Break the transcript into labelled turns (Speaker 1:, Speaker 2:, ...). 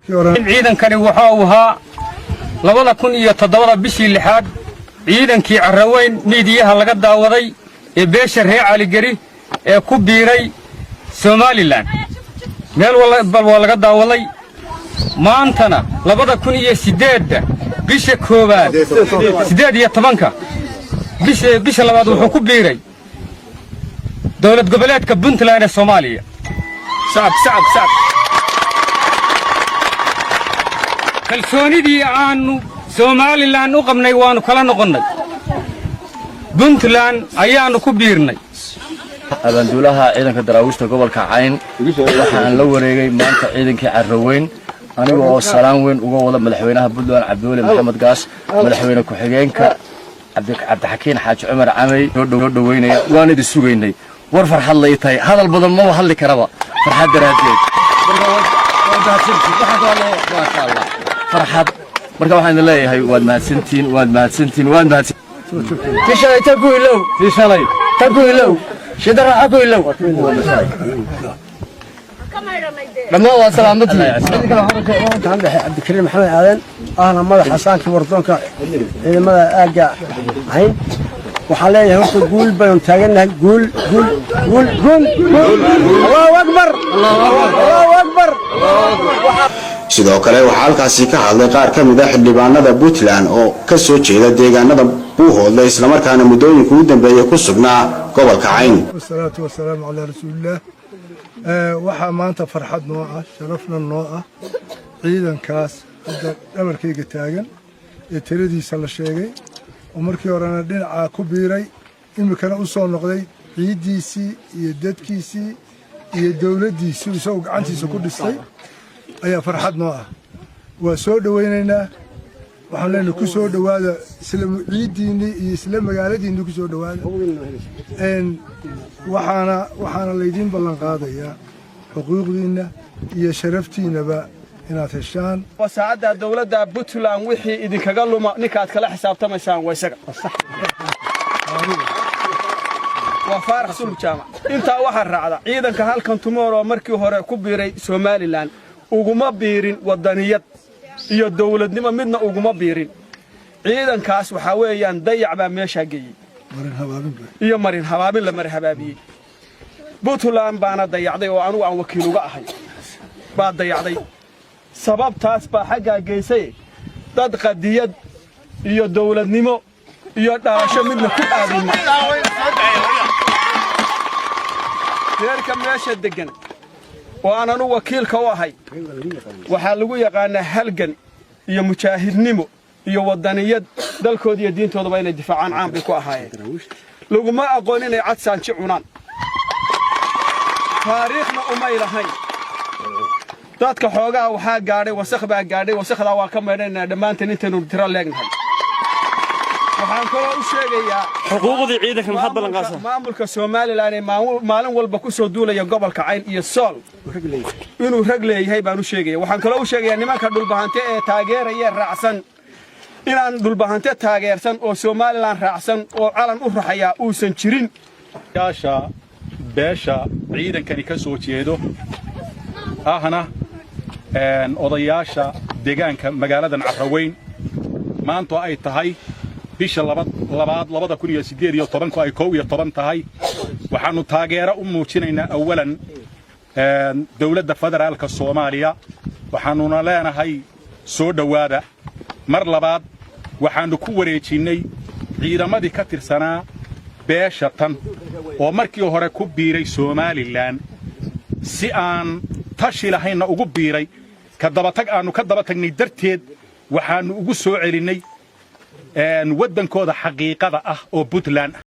Speaker 1: ciidankani waxa uu ahaa 2007 bishii lixaad ciidankii Caraweyn miidiyaha laga daawaday ee beesha reer Cali Gari ee ku biiray Somaliland meel walba laga daawaday maantana 2008 bisha koobaad 18 bisha labaad wuxuu ku biiray dawlad goboleedka Puntland ee Soomaaliya sacab kalsoonidii aanu Somaliland u qabnay waanu kala noqonnay Puntland ayaanu ku biirnay
Speaker 2: abaanduulaha ciidanka daraawiishta gobolka Cayn waxaan la wareegay maanta ciidankii Caraweyn aniga oo salaan weyn uga wada madaxweynaha Puntland Cabdulle Maxamed Gaas madaxweyne ku xigeenka Cabdixakiin Xaaji Cumar Camay oo dhaweynaya waan idin sugaynay war farxad la tahay hadal badan ma hadli karaba farxad daraadeed فرحات marka waxaan leeyahay waad mahadsantiin tishalay tagu ilow shidara aku ilow lama waa salaamadii
Speaker 3: Cabdikariim Maxamed Aadan ahna madax xasaankii wardoonka ciidamada aaga Cayn waxaan leeyahay horta guul baan taaganahay guul Allahu akbar
Speaker 4: sidoo kale waxa halkaasi ka hadlay qaar ka mid ah xildhibaanada Puntland oo ka soo jeeda deegaanada Buuhoodle isla markaana mudooyinka u dambeeyay ku sugnaa gobolka Cayn.
Speaker 5: Wasalaatu wasalaamu ala rasuulillah. Waxa maanta farxad noo ah sharafna noo ah ciidankaas hadda dhabarkayga taagan ee tiradiisa la sheegay oo markii horena dhinaca ku biiray imikana u soo noqday ciidiisii iyo dadkiisii iyo dawladdiisii isagoo gacantiisa ku dhistay ayaa farxad noo ah waa soo dhaweynaynaa waxaan leenahay ku soo dhawaada isla ciidiinii iyo isla magaaladiinii ku soo dhawaada waxaana laydin ballan qaadayaa xuquuqdiina iyo sharaftiinaba inaad heshaan
Speaker 6: wasaacada dawladda Puntland wixii idinkaga luma ninkaad kala xisaabtamaysaan waa isaga وفارح سلم جامع انت waxa raacda ciidanka halkan tomorrow markii hore ku biiray Somaliland uguma biirin wadaniyad iyo dawladnimo midna uguma biirin ciidankaas waxa weeyaan dayac baa meesha geeyay marin habaabin la marhabaabiyay Puntland baana dayacday oo anigu aan wakiil uga ahay baa dayacday sababtaas baa xagga geysay dad qadiyad iyo dawladnimo iyo dhaasho midna ku aadin heerka meesha degan وأنا نو وكيل كواهي وحلقوا يقانا هلجن يا مجاهدنمو يا وطنيات دلكود يدين تود بين الدفاع عن عام بكواهاي لو ما أقولين عدسان شعنان تاريخنا أمير هاي تاتك حوجا وحاج جاري وسخ بقى جاري وسخ ذا وكملنا دمان تنتنو ترى لين هاي waxaan kala u sheegayaa
Speaker 7: xuquuqdii ciidanka maxaad lanqaasay
Speaker 6: maamulka Soomaaliland maalin walba ku soo duulaya gobolka Cayn iyo Sool inuu rag leeyahay baan u sheegayaa waxaan kala u sheegayaa nimanka dhulbahante ee taageeraya raacsan inaan dhulbahante taageersan oo Soomaaliland raacsan oo calan u raxaya uusan jirin
Speaker 8: yaasha beesha ciidankani ka soo jeedo ahna odayaasha deegaanka magaalada Caraweyn maanta ay tahay bisha labaad 2018 ay 11 tahay waxaanu taageero u muujinaynaa awalan dawladda federaalka Soomaaliya waxaanuna leenahay soo dhawaada mar labaad waxaanu ku wareejinay ciidamadii ka tirsanaa beesha tan oo markii hore ku biiray Somaliland si aan tashi lahayn ugu biiray ka daba tagnay darteed waxaanu ugu soo celinay wadankooda xaqiiqada ah oo Puntland